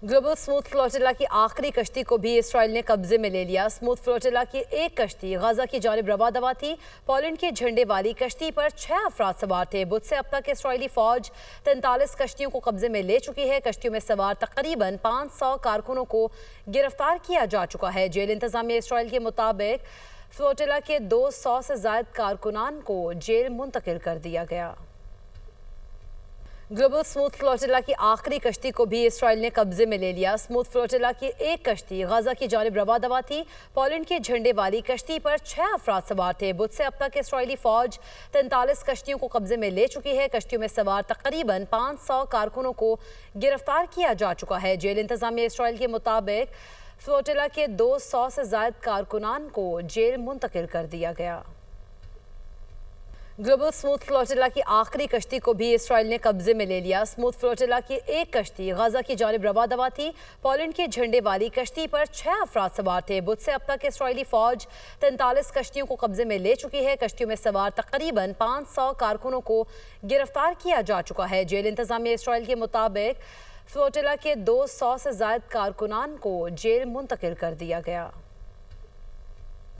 Global smooth flotilla की आखिरी कश्ती को भी इसराइल ने कब्जे में ले लिया। स्मूथ फ्लोटिला की एक कश्ती गजा की जानिब रवा दवा थी। पोलैंड के झंडे वाली कश्ती पर 6 अफराद सवार थे। बुध से अब तक इसराइली फौज 43 कश्तियों को कब्जे में ले चुकी है। कश्तियों में सवार तकरीबन 500 कारकुनों को गिरफ्तार किया जा चुका है। जेल इंतजामिया इसराइल के मुताबिक फ्लोटिला के 200 से ज्यादा कारकुनान को जेल मुंतकिल कर दिया गया। ग्लोबल स्मूथ फ्लोटिला की आखिरी कश्ती को भी इसराइल ने कब्जे में ले लिया। स्मूथ फ्लोटिला की एक कश्ती गजा की जानिब रवा दवा थी। पोलैंड के झंडे वाली कश्ती पर 6 अफराद सवार थे। बुध से अब तक इसराइली फौज 43 कश्तियों को कब्जे में ले चुकी है। कश्तियों में सवार तकरीबन 500 कारकुनों को गिरफ्तार किया जा चुका है। जेल इंतजामिया इसराइल के मुताबिक फ्लोटिला के 200 से ज्यादा कारकुनान को जेल मुंतकिल कर दिया गया। ग्लोबल स्मूथ फ्लोटिला की आखिरी कश्ती को भी इसराइल ने कब्जे में ले लिया। स्मूथ फ्लोटिला की एक कश्ती गजा की जानिब रवा दवा थी। पोलैंड के झंडे वाली कश्ती पर 6 अफराद सवार थे। बुध से अब तक इसराइली फौज 43 कश्तियों को कब्जे में ले चुकी है। कश्तियों में सवार तकरीबन 500 कारकुनों को गिरफ्तार किया जा चुका है। जेल इंतजामिया इसराइल के मुताबिक फ्लोटिला के 200 से ज्यादा कारकुनान को जेल मुंतकिल कर दिया गया।